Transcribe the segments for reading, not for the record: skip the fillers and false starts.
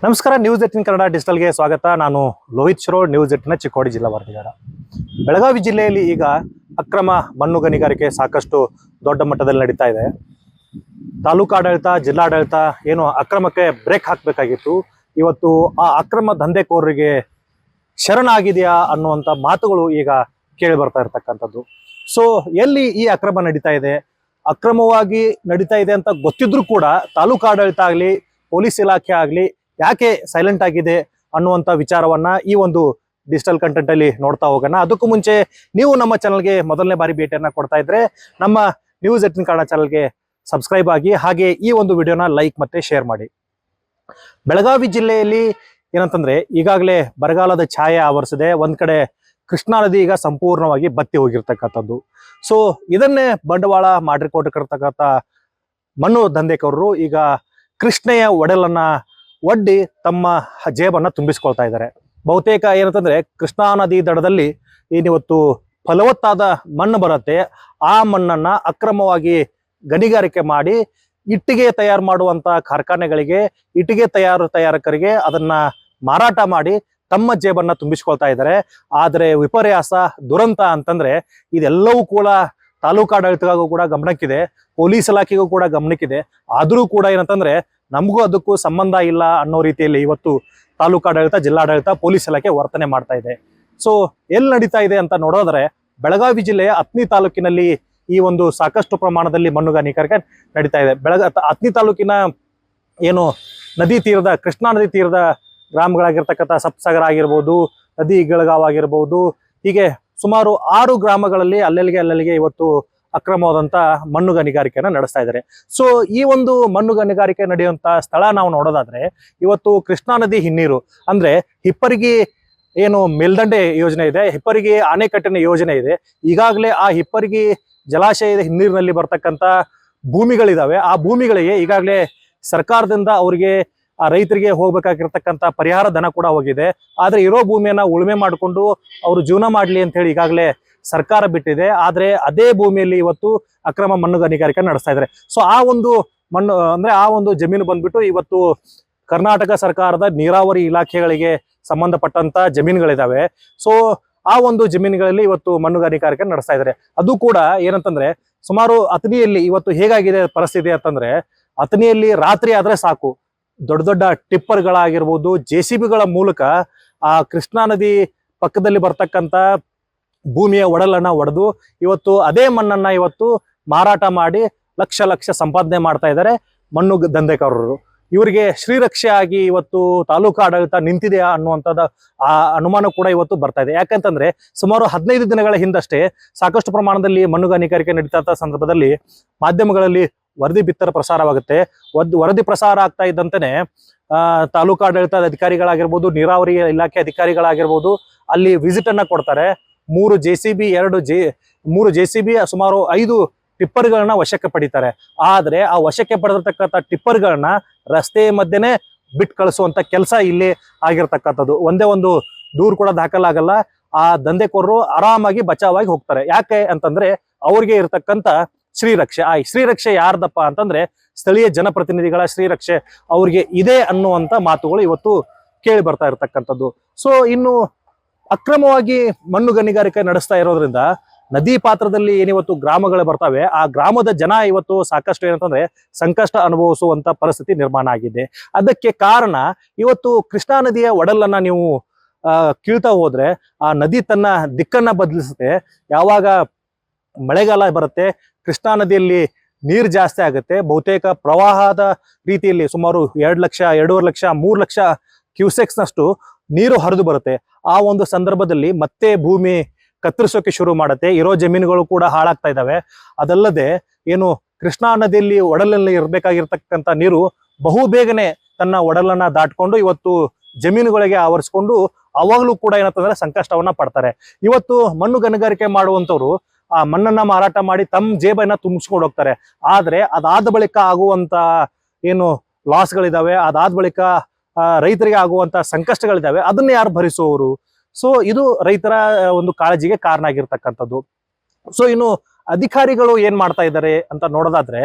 ನಮಸ್ಕಾರ. ನ್ಯೂಸ್ 18 ಕನ್ನಡ ಡಿಜಿಟಲ್ಗೆ ಸ್ವಾಗತ. ನಾನು ಲೋಹಿತ್ ಶಿರೋಳ್, ನ್ಯೂಸ್ 18 ಚಿಕ್ಕೋಡಿ ಜಿಲ್ಲಾ ವರದಿಗಾರ. ಬೆಳಗಾವಿ ಜಿಲ್ಲೆಯಲ್ಲಿ ಈಗ ಅಕ್ರಮ ಮಣ್ಣು ಗಣಿಗಾರಿಕೆ ಸಾಕಷ್ಟು ದೊಡ್ಡ ಮಟ್ಟದಲ್ಲಿ ನಡೀತಾ ಇದೆ. ತಾಲೂಕಾಡಳಿತ, ಜಿಲ್ಲಾಡಳಿತ ಏನು ಅಕ್ರಮಕ್ಕೆ ಬ್ರೇಕ್ ಹಾಕಬೇಕಾಗಿತ್ತು, ಇವತ್ತು ಆ ಅಕ್ರಮ ದಂಧೆಕೋರರಿಗೆ ಶರಣಾಗಿದೆಯಾ ಅನ್ನುವಂಥ ಮಾತುಗಳು ಈಗ ಕೇಳಿ ಬರ್ತಾ ಇರ್ತಕ್ಕಂಥದ್ದು. ಸೊ ಎಲ್ಲಿ ಈ ಅಕ್ರಮ ನಡೀತಾ ಇದೆ, ಅಕ್ರಮವಾಗಿ ನಡೀತಾ ಇದೆ ಅಂತ ಗೊತ್ತಿದ್ರೂ ಕೂಡ ತಾಲೂಕಾಡಳಿತ ಆಗಲಿ, ಪೊಲೀಸ್ ಇಲಾಖೆ ಆಗಲಿ ಯಾಕೆ ಸೈಲೆಂಟ್ ಆಗಿದೆ ಅನ್ನುವಂಥ ವಿಚಾರವನ್ನ ಈ ಒಂದು ಡಿಜಿಟಲ್ ಕಂಟೆಂಟ್ ಅಲ್ಲಿ ನೋಡ್ತಾ ಹೋಗೋಣ. ಅದಕ್ಕೂ ಮುಂಚೆ ನೀವು ನಮ್ಮ ಚಾನಲ್ಗೆ ಮೊದಲನೇ ಬಾರಿ ಭೇಟಿಯನ್ನ ಕೊಡ್ತಾ ಇದ್ರೆ ನಮ್ಮ ನ್ಯೂಸ್ 18 ಕನ್ನಡ ಚಾನಲ್ಗೆ ಸಬ್ಸ್ಕ್ರೈಬ್ ಆಗಿ, ಹಾಗೆ ಈ ಒಂದು ವಿಡಿಯೋನ ಲೈಕ್ ಮತ್ತೆ ಶೇರ್ ಮಾಡಿ. ಬೆಳಗಾವಿ ಜಿಲ್ಲೆಯಲ್ಲಿ ಏನಂತಂದ್ರೆ ಈಗಾಗಲೇ ಬರಗಾಲದ ಛಾಯೆ ಆವರಿಸಿದೆ. ಒಂದ್ ಕಡೆ ಕೃಷ್ಣಾ ನದಿ ಈಗ ಸಂಪೂರ್ಣವಾಗಿ ಬತ್ತಿ ಹೋಗಿರ್ತಕ್ಕಂಥದ್ದು. ಸೊ ಇದನ್ನೇ ಬಂಡವಾಳ ಮಾಡಿಕೊಟ್ಟಿರ್ತಕ್ಕಂಥ ಮಣ್ಣು ದಂಧೆಕೋರರು ಈಗ ಕೃಷ್ಣೆಯ ಒಡಲನ್ನ ಒಡ್ಡಿ ತಮ್ಮ ಜೇಬನ್ನ ತುಂಬಿಸ್ಕೊಳ್ತಾ ಇದ್ದಾರೆ. ಬಹುತೇಕ ಏನಂತಂದ್ರೆ ಕೃಷ್ಣಾ ನದಿ ದಡದಲ್ಲಿ ಏನಿವತ್ತು ಫಲವತ್ತಾದ ಮಣ್ಣು ಬರುತ್ತೆ, ಆ ಮಣ್ಣನ್ನ ಅಕ್ರಮವಾಗಿ ಗಣಿಗಾರಿಕೆ ಮಾಡಿ ಇಟ್ಟಿಗೆ ತಯಾರು ಮಾಡುವಂತ ಕಾರ್ಖಾನೆಗಳಿಗೆ, ಇಟ್ಟಿಗೆ ತಯಾರಕರಿಗೆ ಅದನ್ನ ಮಾರಾಟ ಮಾಡಿ ತಮ್ಮ ಜೇಬನ್ನ ತುಂಬಿಸ್ಕೊಳ್ತಾ ಇದ್ದಾರೆ. ಆದರೆ ವಿಪರ್ಯಾಸ, ದುರಂತ ಅಂತಂದ್ರೆ ಇದೆಲ್ಲವೂ ಕೂಡ ತಾಲೂಕಾಡಳಿತಗೂ ಕೂಡ ಗಮನಕ್ಕಿದೆ, ಪೊಲೀಸ್ ಇಲಾಖೆಗೂ ಕೂಡ ಗಮನಕ್ಕಿದೆ. ಆದರೂ ಕೂಡ ಏನಂತಂದ್ರೆ ನಮಗೂ ಅದಕ್ಕೂ ಸಂಬಂಧ ಇಲ್ಲ ಅನ್ನೋ ರೀತಿಯಲ್ಲಿ ಇವತ್ತು ತಾಲೂಕಾಡಳಿತ, ಜಿಲ್ಲಾಡಳಿತ, ಪೊಲೀಸ್ ಇಲಾಖೆ ವರ್ತನೆ ಮಾಡ್ತಾ ಇದೆ. ಸೊ ಎಲ್ಲಿ ನಡೀತಾ ಇದೆ ಅಂತ ನೋಡೋದ್ರೆ ಬೆಳಗಾವಿ ಜಿಲ್ಲೆಯ ಅತ್ನಿ ತಾಲೂಕಿನಲ್ಲಿ ಈ ಒಂದು ಸಾಕಷ್ಟು ಪ್ರಮಾಣದಲ್ಲಿ ಮಣ್ಣು ಗಣಿಗಾರಿಕೆ ನಡೀತಾ ಇದೆ. ಅತ್ನಿ ತಾಲೂಕಿನ ಏನು ನದಿ ತೀರದ, ಕೃಷ್ಣಾ ನದಿ ತೀರದ ಗ್ರಾಮಗಳಾಗಿರ್ತಕ್ಕಂಥ ಸಪ್ಸಾಗರ ಆಗಿರ್ಬೋದು, ನದಿ ಗಳಗಾವ್ ಆಗಿರ್ಬೋದು, ಹೀಗೆ ಸುಮಾರು 6 ಗ್ರಾಮಗಳಲ್ಲಿ ಅಲ್ಲಲ್ಲಿಗೆ ಇವತ್ತು ಅಕ್ರಮವಾದಂತ ಮಣ್ಣು ಗಣಿಗಾರಿಕೆಯನ್ನ ನಡೆಸ್ತಾ ಇದ್ದಾರೆ. ಸೊ ಈ ಒಂದು ಮಣ್ಣು ಗಣಿಗಾರಿಕೆ ನಡೆಯುವಂತ ಸ್ಥಳ ನಾವು ನೋಡೋದಾದ್ರೆ ಇವತ್ತು ಕೃಷ್ಣಾ ನದಿ ಹಿನ್ನೀರು ಅಂದ್ರೆ ಹಿಪ್ಪರಿಗಿ ಏನು ಮೇಲ್ದಂಡೆ ಯೋಜನೆ ಇದೆ, ಹಿಪ್ಪರಿಗಿ ಆಣೆಕಟ್ಟಿನ ಯೋಜನೆ ಇದೆ. ಈಗಾಗಲೇ ಆ ಹಿಪ್ಪರಿಗಿ ಜಲಾಶಯದ ಹಿನ್ನೀರಿನಲ್ಲಿ ಬರ್ತಕ್ಕಂಥ ಭೂಮಿಗಳಿದಾವೆ. ಆ ಭೂಮಿಗಳಿಗೆ ಈಗಾಗಲೇ ಸರ್ಕಾರದಿಂದ ಅವರಿಗೆ, ಆ ರೈತರಿಗೆ ಹೋಗ್ಬೇಕಾಗಿರ್ತಕ್ಕಂಥ ಪರಿಹಾರ ಧನ ಕೂಡ ಹೋಗಿದೆ. ಆದ್ರೆ ಇರೋ ಭೂಮಿಯನ್ನ ಉಳುಮೆ ಮಾಡಿಕೊಂಡು ಅವರು ಜೀವನ ಮಾಡ್ಲಿ ಅಂತ ಹೇಳಿ ಈಗಾಗಲೇ ಸರ್ಕಾರ ಬಿಟ್ಟಿದೆ. ಆದ್ರೆ ಅದೇ ಭೂಮಿಯಲ್ಲಿ ಇವತ್ತು ಅಕ್ರಮ ಮಣ್ಣು ಗಣಿಗಾರಿಕೆ ನಡೆಸ್ತಾ ಇದ್ದಾರೆ. ಸೊ ಆ ಒಂದು ಮಣ್ಣು ಅಂದ್ರೆ ಆ ಒಂದು ಜಮೀನು ಬಂದ್ಬಿಟ್ಟು ಇವತ್ತು ಕರ್ನಾಟಕ ಸರ್ಕಾರದ ನೀರಾವರಿ ಇಲಾಖೆಗಳಿಗೆ ಸಂಬಂಧಪಟ್ಟಂತ ಜಮೀನುಗಳಿದಾವೆ. ಸೊ ಆ ಒಂದು ಜಮೀನುಗಳಲ್ಲಿ ಇವತ್ತು ಮಣ್ಣು ಗಣಿಗಾರಿಕೆ ನಡೆಸ್ತಾ ಇದ್ದಾರೆ. ಅದು ಕೂಡ ಏನಂತಂದ್ರೆ ಸುಮಾರು ಅತನಿಯಲ್ಲಿ ಇವತ್ತು ಹೇಗಾಗಿದೆ ಪರಿಸ್ಥಿತಿ ಅಂತಂದ್ರೆ, ಅತನಿಯಲ್ಲಿ ರಾತ್ರಿ ಆದ್ರೆ ಸಾಕು, ದೊಡ್ಡ ದೊಡ್ಡ ಟಿಪ್ಪರ್ಗಳಾಗಿರ್ಬೋದು, JCBಗಳ ಮೂಲಕ ಆ ಕೃಷ್ಣಾ ನದಿ ಪಕ್ಕದಲ್ಲಿ ಬರ್ತಕ್ಕಂಥ ಭೂಮಿಯ ಒಡಲನ್ನ ಒಡೆದು ಇವತ್ತು ಅದೇ ಮಣ್ಣನ್ನ ಇವತ್ತು ಮಾರಾಟ ಮಾಡಿ ಲಕ್ಷ ಸಂಪಾದನೆ ಮಾಡ್ತಾ ಇದ್ದಾರೆ ಮಣ್ಣು ದಂಧೆಕೋರರು. ಇವರಿಗೆ ಶ್ರೀರಕ್ಷೆ ಆಗಿ ಇವತ್ತು ತಾಲೂಕು ಆಡಳಿತ ನಿಂತಿದೆಯಾ ಅನ್ನುವಂಥದ್ದು ಆ ಅನುಮಾನ ಕೂಡ ಇವತ್ತು ಬರ್ತಾ ಇದೆ. ಯಾಕಂತಂದ್ರೆ ಸುಮಾರು 15 ದಿನಗಳ ಹಿಂದಷ್ಟೇ ಸಾಕಷ್ಟು ಪ್ರಮಾಣದಲ್ಲಿ ಮಣ್ಣು ಗಣಿಗಾರಿಕೆ ನಡೀತಾ ಸಂದರ್ಭದಲ್ಲಿ ಮಾಧ್ಯಮಗಳಲ್ಲಿ ವರದಿ ಬಿತ್ತರ ಪ್ರಸಾರವಾಗುತ್ತೆ. ವರದಿ ಪ್ರಸಾರ ಆಗ್ತಾ ಇದ್ದಂತೆಯೇ ತಾಲೂಕಾಡಳಿತದ ಅಧಿಕಾರಿಗಳಾಗಿರ್ಬೋದು, ನೀರಾವರಿ ಇಲಾಖೆ ಅಧಿಕಾರಿಗಳಾಗಿರ್ಬೋದು ಅಲ್ಲಿ ವಿಸಿಟ್ ಅನ್ನ ಕೊಡ್ತಾರೆ. 3 JCB ಸುಮಾರು 5 ಟಿಪ್ಪರ್ಗಳನ್ನ ವಶಕ್ಕೆ ಪಡಿತಾರೆ. ಆದ್ರೆ ಆ ವಶಕ್ಕೆ ಪಡೆದಿರ್ತಕ್ಕಂಥ ಟಿಪ್ಪರ್ಗಳನ್ನ ರಸ್ತೆ ಮಧ್ಯೆನೆ ಬಿಟ್ಟು ಕಳಿಸುವಂತ ಕೆಲಸ ಇಲ್ಲಿ ಆಗಿರ್ತಕ್ಕಂಥದ್ದು. ಒಂದೇ ಒಂದು ದೂರು ಕೂಡ ದಾಖಲಾಗಲ್ಲ. ಆ ದಂಧೆಕೋರರು ಆರಾಮಾಗಿ ಬಚಾವಾಗಿ ಹೋಗ್ತಾರೆ. ಯಾಕೆ ಅಂತಂದ್ರೆ ಅವ್ರಿಗೆ ಇರ್ತಕ್ಕಂಥ ಶ್ರೀರಕ್ಷೆ. ಆ ಶ್ರೀರಕ್ಷೆ ಯಾರ್ದಪ್ಪ ಅಂತಂದ್ರೆ ಸ್ಥಳೀಯ ಜನಪ್ರತಿನಿಧಿಗಳ ಶ್ರೀರಕ್ಷೆ ಅವ್ರಿಗೆ ಇದೆ ಅನ್ನುವಂತ ಮಾತುಗಳು ಇವತ್ತು ಕೇಳಿ ಬರ್ತಾ ಇರ್ತಕ್ಕಂಥದ್ದು. ಸೊ ಇನ್ನು ಅಕ್ರಮವಾಗಿ ಮಣ್ಣು ಗಣಿಗಾರಿಕೆ ನಡೆಸ್ತಾ ಇರೋದ್ರಿಂದ ನದಿ ಪಾತ್ರದಲ್ಲಿ ಏನಿವತ್ತು ಗ್ರಾಮಗಳು ಬರ್ತವೆ, ಆ ಗ್ರಾಮದ ಜನ ಇವತ್ತು ಸಾಕಷ್ಟು ಏನಂತಂದ್ರೆ ಸಂಕಷ್ಟ ಅನುಭವಿಸುವಂತ ಪರಿಸ್ಥಿತಿ ನಿರ್ಮಾಣ ಆಗಿದೆ. ಅದಕ್ಕೆ ಕಾರಣ ಇವತ್ತು ಕೃಷ್ಣಾ ನದಿಯ ಒಡಲನ್ನ ನೀವು ಕೀಳ್ತಾ ಹೋದ್ರೆ ಆ ನದಿ ತನ್ನ ದಿಕ್ಕನ್ನ ಬದಲಿಸುತ್ತೆ. ಯಾವಾಗ ಮಳೆಗಾಲ ಬರುತ್ತೆ, ಕೃಷ್ಣಾ ನದಿಯಲ್ಲಿ ನೀರು ಜಾಸ್ತಿ ಆಗುತ್ತೆ. ಬಹುತೇಕ ಪ್ರವಾಹದ ರೀತಿಯಲ್ಲಿ ಸುಮಾರು 2 ಲಕ್ಷ, 2.5 ಲಕ್ಷ, 3 ಲಕ್ಷ ಕ್ಯೂಸೆಕ್ಸ್ನಷ್ಟು ನೀರು ಹರಿದು ಬರುತ್ತೆ. ಆ ಒಂದು ಸಂದರ್ಭದಲ್ಲಿ ಮತ್ತೆ ಭೂಮಿ ಕತ್ತರಿಸೋಕೆ ಶುರು ಮಾಡುತ್ತೆ. ಇರೋ ಜಮೀನುಗಳು ಕೂಡ ಹಾಳಾಗ್ತಾ ಇದ್ದಾವೆ. ಅದಲ್ಲದೆ ಏನು ಕೃಷ್ಣಾ ನದಿಯಲ್ಲಿ ಒಡಲಲ್ಲಿ ಇರಬೇಕಾಗಿರ್ತಕ್ಕಂಥ ನೀರು ಬಹು ಬೇಗನೆ ತನ್ನ ಒಡಲನ್ನ ದಾಟ್ಕೊಂಡು ಇವತ್ತು ಜಮೀನುಗಳಿಗೆ ಆವರಿಸ್ಕೊಂಡು ಅವಾಗಲೂ ಕೂಡ ಏನಂತಂದ್ರೆ ಸಂಕಷ್ಟವನ್ನ ಪಡ್ತಾರೆ. ಇವತ್ತು ಮಣ್ಣು ಗಣಿಗಾರಿಕೆ ಮಾಡುವಂತವ್ರು ಆ ಮಣ್ಣನ್ನ ಮಾರಾಟ ಮಾಡಿ ತಮ್ಮ ಜೇಬನ್ನ ತುಂಬಿಸ್ಕೊಂಡು ಹೋಗ್ತಾರೆ. ಆದ್ರೆ ಅದಾದ ಬಳಿಕ ಆಗುವಂತ ಏನು ಲಾಸ್ಗಳಿದಾವೆ, ಅದಾದ ಬಳಿಕ ರೈತರಿಗೆ ಆಗುವಂತ ಸಂಕಷ್ಟಗಳಿದಾವೆ, ಅದನ್ನ ಯಾರು ಭರಿಸುವವರು? ಸೊ ಇದು ರೈತರ ಒಂದು ಕಾಳಜಿಗೆ ಕಾರಣ ಆಗಿರ್ತಕ್ಕಂಥದ್ದು. ಸೊ ಇನ್ನು ಅಧಿಕಾರಿಗಳು ಏನ್ ಮಾಡ್ತಾ ಇದ್ದಾರೆ ಅಂತ ನೋಡೋದಾದ್ರೆ,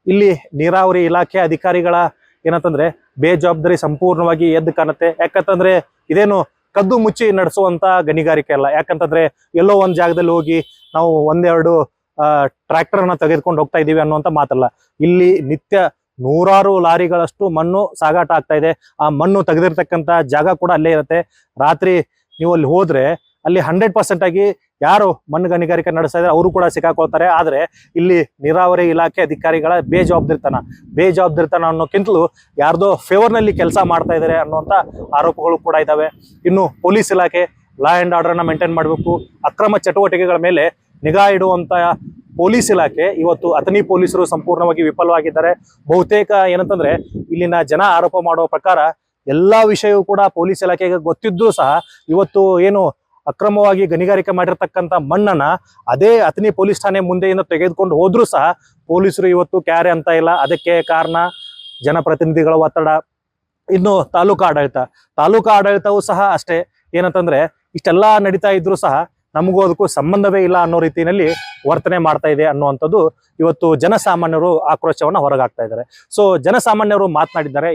ಇಲ್ಲಿ ನೀರಾವರಿ ಇಲಾಖೆ ಅಧಿಕಾರಿಗಳ ಏನಂತಂದ್ರೆ ಬೇಜವಾಬ್ದಾರಿ ಸಂಪೂರ್ಣವಾಗಿ ಎದ್ದು ಕಾಣುತ್ತೆ. ಯಾಕಂತಂದ್ರೆ ಇದೇನು ಕದ್ದು ಮುಚ್ಚಿ ನಡೆಸುವಂತ ಗಣಿಗಾರಿಕೆ ಅಲ್ಲ. ಯಾಕಂತಂದ್ರೆ ಎಲ್ಲೋ ಒಂದ್ ಜಾಗದಲ್ಲಿ ಹೋಗಿ ನಾವು ಒಂದೆರಡು ಟ್ರ್ಯಾಕ್ಟರ್ನ ತೆಗೆದುಕೊಂಡು ಹೋಗ್ತಾ ಇದೀವಿ ಅನ್ನುವಂತ ಮಾತಲ್ಲ. ಇಲ್ಲಿ ನಿತ್ಯ ನೂರಾರು ಲಾರಿಗಳಷ್ಟು ಮಣ್ಣು ಸಾಗಾಟ ಆಗ್ತಾ ಇದೆ. ಆ ಮಣ್ಣು ತೆಗೆದಿರ್ತಕ್ಕಂಥ ಜಾಗ ಕೂಡ ಅಲ್ಲೇ ಇರುತ್ತೆ. ರಾತ್ರಿ ನೀವು ಅಲ್ಲಿ ಹೋದ್ರೆ ಅಲ್ಲಿ 100% ಆಗಿ ಯಾರು ಮಣ್ಣು ಗಣಿಗಾರಿಕೆ ನಡೆಸ್ತಾ ಇದ್ದಾರೆ ಅವರು ಕೂಡ ಸಿಕ್ಕಾಕೊಳ್ತಾರೆ. ಆದ್ರೆ ಇಲ್ಲಿ ನೀರಾವರಿ ಇಲಾಖೆ ಅಧಿಕಾರಿಗಳ ಬೇಜವಾಬ್ದಾರಿತನ ಅನ್ನೋಕ್ಕಿಂತಲೂ ಯಾರ್ದೋ ಫೇವರ್ನಲ್ಲಿ ಕೆಲಸ ಮಾಡ್ತಾ ಇದ್ದಾರೆ ಅನ್ನುವಂಥ ಆರೋಪಗಳು ಕೂಡ ಇದ್ದಾವೆ. ಇನ್ನು ಪೊಲೀಸ್ ಇಲಾಖೆ ಲಾ ಆ್ಯಂಡ್ ಆರ್ಡರ್ನ ಮೇಂಟೈನ್ ಮಾಡಬೇಕು, ಅಕ್ರಮ ಚಟುವಟಿಕೆಗಳ ಮೇಲೆ ನಿಗಾ ಇಡುವಂತ ಪೊಲೀಸ್ ಇಲಾಖೆ ಇವತ್ತು ಅಥಣಿ ಪೊಲೀಸರು ಸಂಪೂರ್ಣವಾಗಿ ವಿಫಲವಾಗಿದ್ದಾರೆ. ಬಹುತೇಕ ಏನಂತಂದ್ರೆ ಇಲ್ಲಿನ ಜನ ಆರೋಪ ಮಾಡುವ ಪ್ರಕಾರ ಎಲ್ಲಾ ವಿಷಯವೂ ಕೂಡ ಪೊಲೀಸ್ ಇಲಾಖೆಗೆ ಗೊತ್ತಿದ್ದು ಸಹ ಇವತ್ತು ಏನು ಅಕ್ರಮವಾಗಿ ಗಣಿಗಾರಿಕೆ ಮಾಡಿರ್ತಕ್ಕಂಥ ಮಣ್ಣನ್ನ ಅದೇ ಅಥಣಿ ಪೊಲೀಸ್ ಠಾಣೆ ಮುಂದೆಯಿಂದ ತೆಗೆದುಕೊಂಡು ಹೋದ್ರೂ ಸಹ ಪೊಲೀಸರು ಇವತ್ತು ಕ್ಯಾರೆ ಅಂತ ಇಲ್ಲ. ಅದಕ್ಕೆ ಕಾರಣ ಜನಪ್ರತಿನಿಧಿಗಳ ಒತ್ತಡ. ಇನ್ನು ತಾಲೂಕಾ ಆಡಳಿತವೂ ಸಹ ಅಷ್ಟೇ. ಏನಂತಂದ್ರೆ ಇಷ್ಟೆಲ್ಲ ನಡೀತಾ ಇದ್ರು ಸಹ ನಮಗೂ ಅದಕ್ಕೂ ಸಂಬಂಧವೇ ಇಲ್ಲ ಅನ್ನೋ ರೀತಿಯಲ್ಲಿ ವರ್ತನೆ ಮಾಡ್ತಾ ಇದೆ ಅನ್ನುವಂಥದ್ದು ಇವತ್ತು ಜನಸಾಮಾನ್ಯರು ಆಕ್ರೋಶವನ್ನ ಹೊರಗಾಗ್ತಾ ಇದ್ದಾರೆ. ಸೊ ಜನಸಾಮಾನ್ಯರು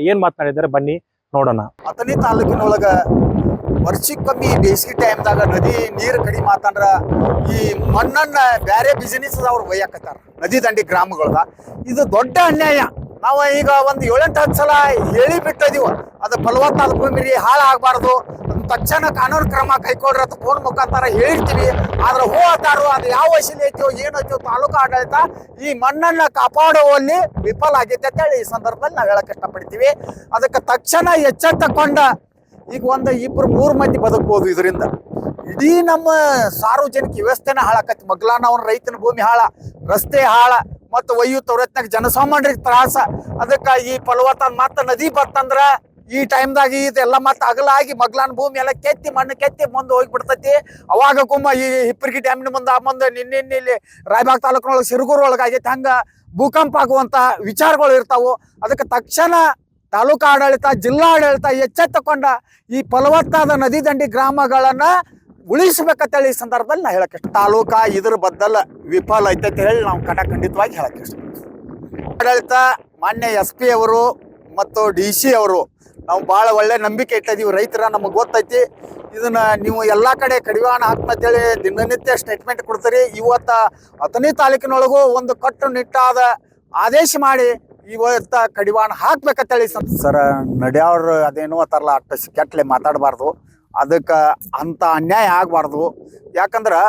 ಏನ್ ಮಾತನಾಡಿದ್ದಾರೆ ಬನ್ನಿ ನೋಡೋಣ. ಅಥಣಿ ತಾಲೂಕಿನೊಳಗ ವರ್ಷಕ್ಕೊಮ್ಮೆ ಬೇಸಿಗೆ ಟೈಮ್ದಾಗ ನದಿ ನೀರು ಕಡಿಮೆ ಆತಂದ್ರ ಈ ಮಣ್ಣನ್ನ ಬೇರೆ ಬಿಸಿನೆಸ್ ಅವ್ರು ಒಯ್ಯಾಕತ್ತಾರ ನದಿ ದಂಡಿ ಗ್ರಾಮಗಳದ. ಇದು ದೊಡ್ಡ ಅನ್ಯಾಯ. ನಾವು ಈಗ ಒಂದು 7-8 ಸಲ ಹೇಳಿ ಬಿಟ್ಟಿದೀವ ಅದು ಫಲವತ್ತಾದ ಭೂಮಿ ಹಾಳಾಗಬಾರ್ದು, ತಕ್ಷಣ ಕಾನೂನು ಕ್ರಮ ಕೈಗೊಳ್ರಿ ಅಂತ ಫೋನ್ ಮುಖಾಂತರ ಹೇಳಿರ್ತೀವಿ. ಆದ್ರೆ ಹೋದಾರು ಅದು ಯಾವ ವಶೀಲಿ ಐತಿಯೋ ಏನೈತಿಯೋ ತಾಲೂಕು ಆಡಳಿತ ಈ ಮಣ್ಣನ್ನ ಕಾಪಾಡುವಲ್ಲಿ ವಿಫಲ ಆಗೈತೆ ಅಂತ ಹೇಳಿ ಈ ಸಂದರ್ಭದಲ್ಲಿ ನಾವು ಹೇಳಕ್ ಇಷ್ಟಪಡ್ತೀವಿ. ಅದಕ್ಕೆ ತಕ್ಷಣ ಎಚ್ಚೆತ್ತುಕೊಂಡ ಈಗ 1-2-3 ಮಂದಿ ಬದುಕಬಹುದು ಇದರಿಂದ. ಇಡೀ ನಮ್ಮ ಸಾರ್ವಜನಿಕ ವ್ಯವಸ್ಥೆನ ಹಾಳಾಕತಿ. ಮಗ್ಲಾನ ಅವನ ರೈತನ ಭೂಮಿ ಹಾಳ, ರಸ್ತೆ ಹಾಳ, ಮತ್ತು ಒಯ್ಯುತ್ತವ್ರತ್ನಾಗ ಜನಸಾಮಾನ್ಯರಿಗೆ ತ್ರಾಸ. ಅದಕ್ಕೆ ಈ ಫಲವತ್ತಾದ ಮತ್ತೆ ನದಿ ಬರ್ತಂದ್ರ ಈ ಟೈಮ್ದಾಗ ಇದೆಲ್ಲ ಮತ್ತೆ ಅಗಲಾಗಿ ಮಗ್ಲಾನ ಭೂಮಿ ಎಲ್ಲ ಕೆತ್ತಿ ಮಣ್ಣು ಕೆತ್ತಿ ಮುಂದೆ ಹೋಗಿಬಿಡ್ತೈತಿ. ಅವಾಗ ಕುಮ್ಮ ಈ ಹಿಪ್ಪರಗಿ ಡ್ಯಾಮಿನ ಮುಂದೆ ನಿನ್ನೆ ಇಲ್ಲಿ ರಾಯಬಾಗ್ ತಾಲೂಕಿನೊಳಗೆ ಸಿರುಗೂರು ಒಳಗಾಗೈತಿ. ಹಂಗ ಭೂಕಂಪ ಆಗುವಂತ ವಿಚಾರಗಳು ಇರ್ತಾವು. ಅದಕ್ಕೆ ತಕ್ಷಣ ತಾಲೂಕಾ ಆಡಳಿತ, ಜಿಲ್ಲಾ ಆಡಳಿತ ಎಚ್ಚೆತ್ತುಕೊಂಡ ಈ ಫಲವತ್ತಾದ ನದಿ ದಂಡಿ ಗ್ರಾಮಗಳನ್ನ ಉಳಿಸಬೇಕಂತೇಳಿ ಈ ಸಂದರ್ಭದಲ್ಲಿ ನಾ ಹೇಳಕ್ಕೆ ಇಷ್ಟ. ತಾಲೂಕಾ ಇದ್ರ ಬದ್ದಲ್ಲ ವಿಫಲ ಐತೆ ಅಂತ ಹೇಳಿ ನಾವು ಖಂಡಿತವಾಗಿ ಹೇಳಕ್ಕೆ ಇಷ್ಟ. ಆಡಳಿತ ಮಾನ್ಯ SP ಅವರು ಮತ್ತು DC ಅವರು ನಾವು ಭಾಳ ಒಳ್ಳೆ ನಂಬಿಕೆ ಇಟ್ಟಿದ್ದೀವಿ. ರೈತರ ನಮಗೆ ಗೊತ್ತೈತಿ. ಇದನ್ನ ನೀವು ಎಲ್ಲ ಕಡೆ ಕಡಿವಾಣ ಹಾಕ್ತೇಳಿ ದಿನನಿತ್ಯ ಸ್ಟೇಟ್ಮೆಂಟ್ ಕೊಡ್ತೀರಿ. ಇವತ್ತು ಅಥಣಿ ತಾಲೂಕಿನೊಳಗೂ ಒಂದು ಕಟ್ಟುನಿಟ್ಟಾದ ಆದೇಶ ಮಾಡಿ ಇವತ್ತ ಕಡಿವಾಣ ಹಾಕ್ಬೇಕಂತೇಳಿ ಸರ್. ನಡೆಯವ್ರು ಅದೇನೋ ಅತ್ತಾರಲ್ಲ ಅಷ್ಟು ಕೆಟ್ಟಲೆ ಮಾತಾಡಬಾರ್ದು. ಅದಕ್ಕೆ ಅಂಥ ಅನ್ಯಾಯ ಆಗಬಾರ್ದು. ಯಾಕಂದ್ರೆ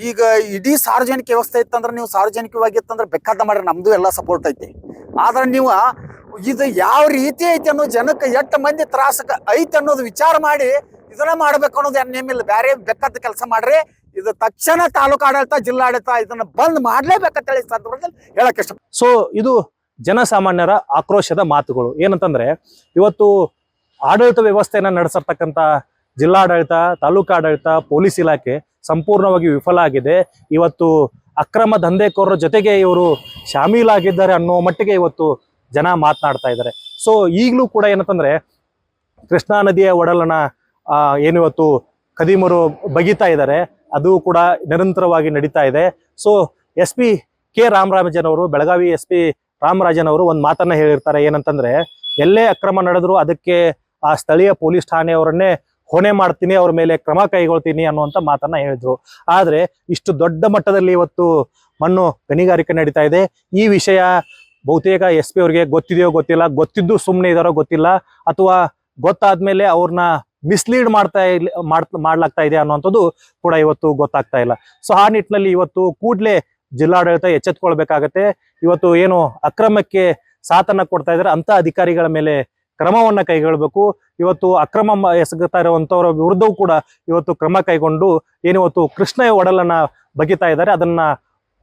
ಈಗ ಇಡೀ ಸಾರ್ವಜನಿಕ ವ್ಯವಸ್ಥೆ ಇತ್ತಂದ್ರೆ ನೀವು ಸಾರ್ವಜನಿಕವಾಗಿ ಇತ್ತಂದ್ರೆ ಬೇಕಾದ ಮಾಡ್ರಿ, ನಮ್ದು ಎಲ್ಲ ಸಪೋರ್ಟ್ ಐತಿ. ಆದ್ರೆ ನೀವು ಇದು ಯಾವ ರೀತಿ ಐತಿ ಅನ್ನೋ ಜನಕ್ಕೆ ಎಷ್ಟು ಮಂದಿ ತ್ರಾಸಕ್ಕೆ ಐತಿ ಅನ್ನೋದು ವಿಚಾರ ಮಾಡಿ ಇದನ್ನ ಮಾಡ್ಬೇಕು ಅನ್ನೋದು ನೇಮಿಲ್ಲ. ಬೇರೆ ಬೇಕಾದ ಕೆಲಸ ಮಾಡ್ರಿ. ಇದು ತಕ್ಷಣ ತಾಲೂಕು ಆಡಳಿತ, ಜಿಲ್ಲಾಡಳಿತ ಇದನ್ನ ಬಂದ್ ಮಾಡ್ಲೇಬೇಕಂತೇಳಿ ಸಂದರ್ಭದಲ್ಲಿ ಹೇಳಕ್ ಇಷ್ಟ. ಸೊ ಇದು ಜನಸಾಮಾನ್ಯರ ಆಕ್ರೋಶದ ಮಾತುಗಳು. ಏನಂತಂದ್ರೆ ಇವತ್ತು ಆಡಳಿತ ವ್ಯವಸ್ಥೆಯನ್ನ ನಡೆಸಿರ್ತಕ್ಕಂಥ ಜಿಲ್ಲಾಡಳಿತ, ತಾಲೂಕಾಡಳಿತ, ಪೊಲೀಸ್ ಇಲಾಖೆ ಸಂಪೂರ್ಣವಾಗಿ ವಿಫಲ ಆಗಿದೆ. ಇವತ್ತು ಅಕ್ರಮ ದಂಧೆಕೋರರ ಜೊತೆಗೆ ಇವರು ಶಾಮೀಲಾಗಿದ್ದಾರೆ ಅನ್ನೋ ಮಟ್ಟಿಗೆ ಇವತ್ತು ಜನ ಮಾತನಾಡ್ತಾ ಇದ್ದಾರೆ. ಸೊ ಈಗಲೂ ಕೂಡ ಏನಂತಂದ್ರೆ ಕೃಷ್ಣಾ ನದಿಯ ಒಡಲನ ಏನು ಇವತ್ತು ಖದೀಮರು ಬಗಿತಾ ಇದ್ದಾರೆ, ಅದು ಕೂಡ ನಿರಂತರವಾಗಿ ನಡೀತಾ ಇದೆ. ಸೊ SP K ರಾಮರಾಜನ್ ಅವರು, ಬೆಳಗಾವಿ SP ರಾಮರಾಜನ್ ಅವರು ಒಂದು ಮಾತನ್ನ ಹೇಳಿರ್ತಾರೆ. ಏನಂತಂದ್ರೆ ಎಲ್ಲೇ ಅಕ್ರಮ ನಡೆದ್ರು ಅದಕ್ಕೆ ಆ ಸ್ಥಳೀಯ ಪೊಲೀಸ್ ಠಾಣೆಯವರನ್ನೇ ಹೊಣೆ ಮಾಡ್ತೀನಿ, ಅವ್ರ ಮೇಲೆ ಕ್ರಮ ಕೈಗೊಳ್ತೀನಿ ಅನ್ನುವಂಥ ಮಾತನ್ನ ಹೇಳಿದ್ರು. ಆದ್ರೆ ಇಷ್ಟು ದೊಡ್ಡ ಮಟ್ಟದಲ್ಲಿ ಇವತ್ತು ಮಣ್ಣು ಗಣಿಗಾರಿಕೆ ನಡೀತಾ ಇದೆ. ಈ ವಿಷಯ ಬಹುತೇಕ SP ಅವ್ರಿಗೆ ಗೊತ್ತಿದೆಯೋ ಗೊತ್ತಿಲ್ಲ, ಗೊತ್ತಿದ್ದು ಸುಮ್ಮನೆ ಇದಾರೋ ಗೊತ್ತಿಲ್ಲ, ಅಥವಾ ಗೊತ್ತಾದ್ಮೇಲೆ ಅವ್ರನ್ನ ಮಿಸ್ಲೀಡ್ ಮಾಡ್ಲಾಗ್ತಾ ಇದೆ ಅನ್ನುವಂಥದ್ದು ಕೂಡ ಇವತ್ತು ಗೊತ್ತಾಗ್ತಾ ಇಲ್ಲ. ಸೊ ಆ ನಿಟ್ಟಿನಲ್ಲಿ ಇವತ್ತು ಕೂಡಲೇ ಜಿಲ್ಲಾಡಳಿತ ಎಚ್ಚೆತ್ಕೊಳ್ಬೇಕಾಗತ್ತೆ. ಇವತ್ತು ಏನು ಅಕ್ರಮಕ್ಕೆ ಸಾಥನ್ನ ಕೊಡ್ತಾ ಇದ್ದಾರೆ ಅಂತ ಅಧಿಕಾರಿಗಳ ಮೇಲೆ ಕ್ರಮವನ್ನ ಕೈಗೊಳ್ಳಬೇಕು. ಇವತ್ತು ಅಕ್ರಮ ಎಸಗುತ್ತಾ ಇರುವಂತವರ ವಿರುದ್ಧವೂ ಕೂಡ ಇವತ್ತು ಕ್ರಮ ಕೈಗೊಂಡು ಏನಿವತ್ತು ಕೃಷ್ಣ ಒಡಲನ್ನ ಬಗಿತಾ ಇದ್ದಾರೆ ಅದನ್ನ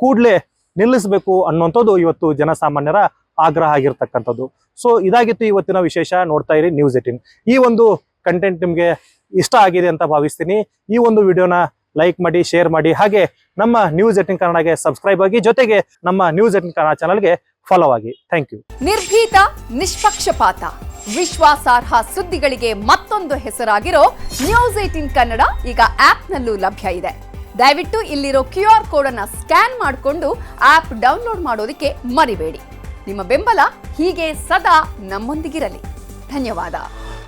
ಕೂಡಲೇ ನಿಲ್ಲಿಸಬೇಕು ಅನ್ನುವಂಥದ್ದು ಇವತ್ತು ಜನಸಾಮಾನ್ಯರ ಆಗ್ರಹ ಆಗಿರ್ತಕ್ಕಂಥದ್ದು. ಸೊ ಇದಾಗಿತ್ತು ಇವತ್ತಿನ ವಿಶೇಷ. ನೋಡ್ತಾ ಇರಿ News18. ಈ ಒಂದು ಕಂಟೆಂಟ್ ನಿಮ್ಗೆ ಇಷ್ಟ ಆಗಿದೆ ಅಂತ ಭಾವಿಸ್ತೀನಿ. ಈ ಒಂದು ವಿಡಿಯೋನ ಲೈಕ್ ಮಾಡಿ, ಶೇರ್ ಮಾಡಿ, ಹಾಗೆ ನಮ್ಮ News18 ಕನ್ನಡಗೆ ಸಬ್ಸ್ಕ್ರೈಬ್ ಆಗಿ, ಜೊತೆಗೆ ನಮ್ಮ News18 ಕನ್ನಡ ಚಾನಲ್ಗೆ ಫಾಲೋ ಆಗಿ. Thank you. ನಿರ್ಭೀತ, ನಿಷ್ಪಕ್ಷಪಾತ, ವಿಶ್ವಾಸಾರ್ಹ ಸುದ್ದಿಗಳಿಗೆ ಮತ್ತೊಂದು ಹೆಸರಾಗಿರೋ News18 ಕನ್ನಡ ಈಗ ಆಪ್ನಲ್ಲೂ ಲಭ್ಯ ಇದೆ. ದಯವಿಟ್ಟು ಇಲ್ಲಿರೋ QR ಕೋಡ್ ಅನ್ನ ಸ್ಕ್ಯಾನ್ ಮಾಡಿಕೊಂಡು ಆಪ್ ಡೌನ್ಲೋಡ್ ಮಾಡೋದಕ್ಕೆ ಮರಿಬೇಡಿ. ನಿಮ್ಮ ಬೆಂಬಲ ಹೀಗೆ ಸದಾ ನಮ್ಮೊಂದಿಗಿರಲಿ. ಧನ್ಯವಾದ.